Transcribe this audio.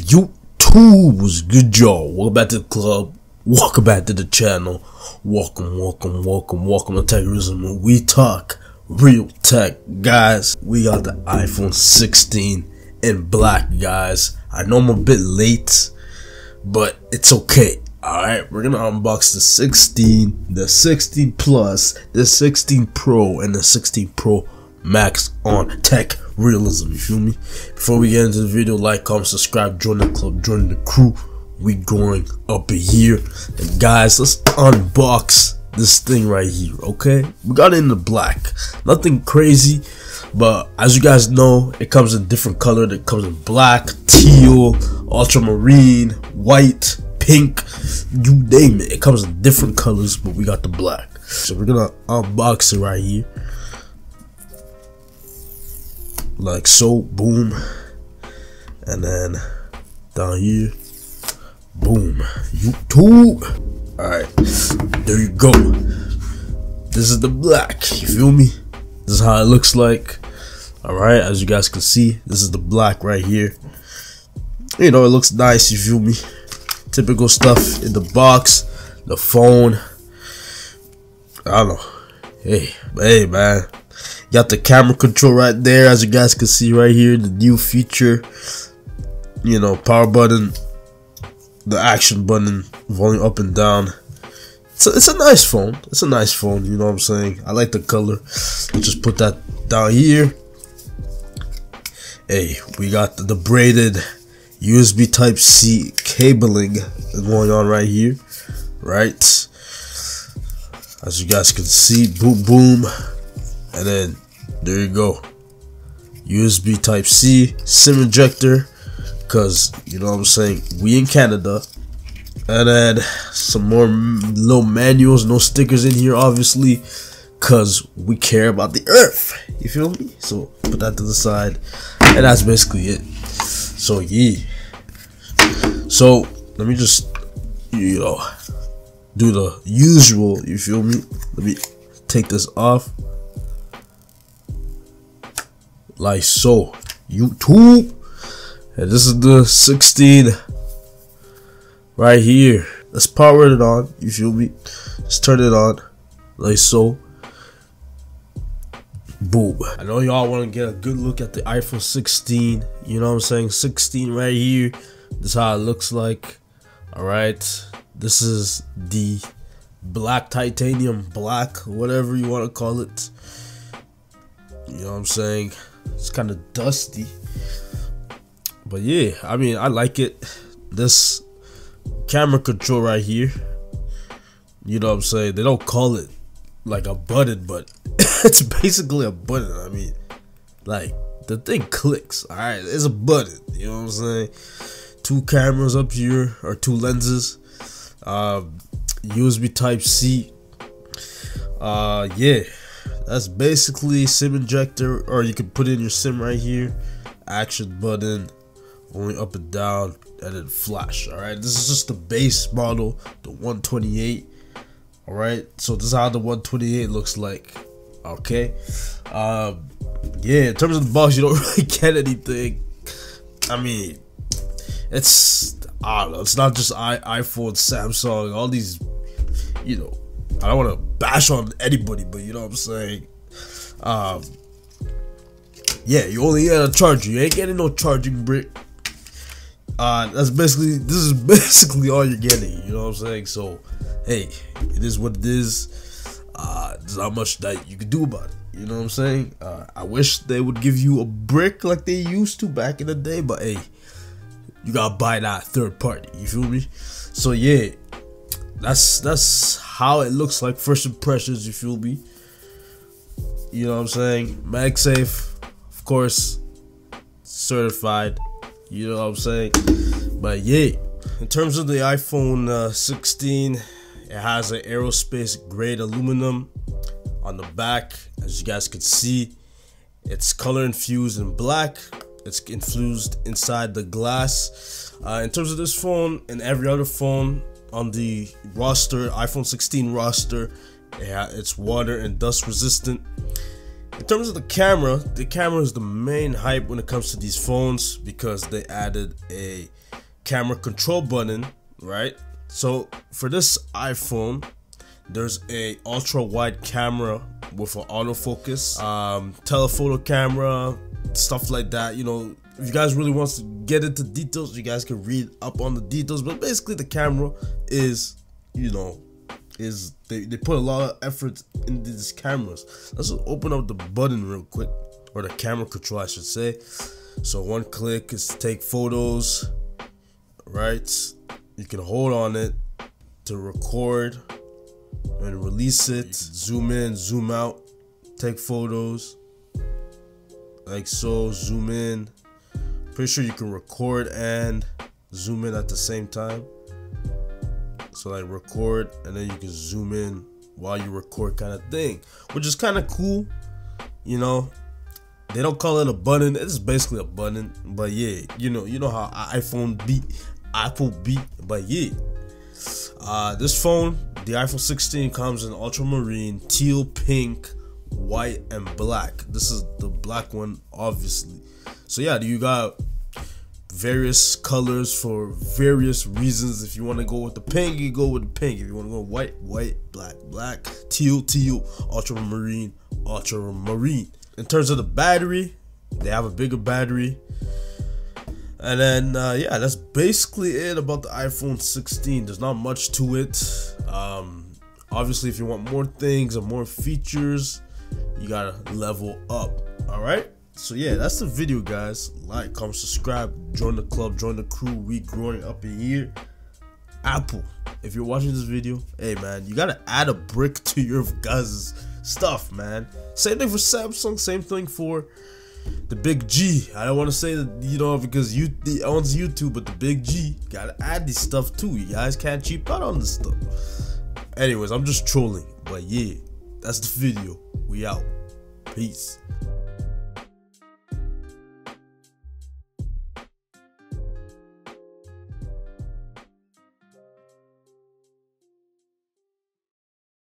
YouTube was good, y'all. Welcome back to the club. Welcome back to the channel. Welcome to Techism, where we talk real tech, guys. We got the iPhone 16 in black, guys. I know I'm a bit late, but it's okay. Alright, we're gonna unbox the 16, the 16 Plus, the 16 Pro, and the 16 Pro Max on Tech Realism. You feel me? Before we get into the video, like, comment, subscribe, join the club, join the crew. We growing up a year. And guys, let's unbox this thing right here, okay? We got it in the black. Nothing crazy, but as you guys know, it comes in different color. It comes in black, teal, ultramarine, white, pink, you name it. It comes in different colors, but we got the black. So we're gonna unbox it right here. Like so, boom. And then down here, boom, YouTube. Alright, there you go. This is the black, you feel me? This is how it looks like. Alright, as you guys can see, this is the black right here. You know, it looks nice, you feel me? Typical stuff in the box, the phone. I don't know. Hey man. Got the camera control right there, as you guys can see right here. The new feature. You know, power button, the action button, volume up and down. It's a nice phone. It's a nice phone, you know what I'm saying? I like the color. I'll just put that down here. Hey, we got the braided USB Type-C cabling going on right here, right? As you guys can see, boom, boom, and then there you go. USB Type-C, SIM ejector, cause you know what I'm saying, we in Canada. And then some more little manuals, no stickers in here, obviously, cause we care about the earth. You feel me? So put that to the side, and that's basically it. So yeah. So let me just, you know, do the usual. You feel me? Let me take this off, like so. YouTube. And this is the 16 right here. Let's power it on. You feel me? Just turn it on, like so. Boom. I know y'all want to get a good look at the iPhone 16. You know what I'm saying? 16 right here. This is how it looks like. Alright. This is the black titanium black, whatever you want to call it. You know what I'm saying? It's kind of dusty. But yeah, I mean, I like it. This camera control right here. You know what I'm saying? They don't call it like a button, but it's basically a button. I mean, like, the thing clicks. Alright, it's a button. You know what I'm saying? Two cameras up here, or two lenses. USB Type-C. Yeah, that's basically SIM ejector, or you can put in your SIM right here. Action button, going up and down, and then flash. Alright, this is just the base model, the 128. Alright, so this is how the 128 looks like. Okay, yeah, in terms of the box, you don't really get anything. I mean, it's, I don't know, it's not just iPhone, Samsung, all these, you know, I don't want to bash on anybody, but you know what I'm saying. Yeah, you only get a charger. You ain't getting no charging brick. This is basically all you're getting. You know what I'm saying? So, hey, it is what it is. There's not much that you can do about it. You know what I'm saying? I wish they would give you a brick like they used to back in the day, but hey, you gotta buy that third party. You feel me? So yeah, that's how it looks like. First impressions. You feel me? You know what I'm saying? MagSafe, of course, certified. You know what I'm saying? But yeah, in terms of the iPhone 16, it has an aerospace grade aluminum on the back. As you guys can see, it's color infused in black. It's infused inside the glass. In terms of this phone and every other phone on the roster, iPhone 16 roster, yeah, it's water and dust resistant. In terms of the camera is the main hype when it comes to these phones because they added a camera control button, right? So for this iPhone, there's a ultra wide camera with an autofocus, telephoto camera, stuff like that. You know, if you guys really want to get into details, you guys can read up on the details. But basically, the camera is, you know, they put a lot of effort into these cameras. Let's just open up the button real quick, or the camera control, I should say. So one click is to take photos, right? You can hold on it to record and release it. Zoom in, zoom out, take photos like so. Zoom in. Pretty sure you can record and zoom in at the same time. So like record and then you can zoom in while you record, kind of thing, which is kind of cool. You know, they don't call it a button, it's basically a button, but yeah, you know how Apple beat, but yeah. This phone, the iPhone 16, comes in ultramarine, teal, pink, white, and black. This is the black one, obviously. So yeah, you got various colors for various reasons. If you want to go with the pink, you go with the pink. If you want to go white, black, teal, ultramarine. In terms of the battery, they have a bigger battery. And then yeah, that's basically it about the iPhone 16. There's not much to it. Obviously, if you want more things and more features, you gotta level up. All right. So yeah, that's the video, guys. Like, comment, subscribe, join the club, join the crew. We growing up in here. Apple, if you're watching this video, hey man, you gotta add a brick to your guys' stuff, man. Same thing for Samsung, same thing for the big G. I don't want to say that, you know, because it owns YouTube, but the big G gotta add this stuff too. You guys can't cheap out on this stuff. Anyways, I'm just trolling, but yeah, that's the video. We out. Peace.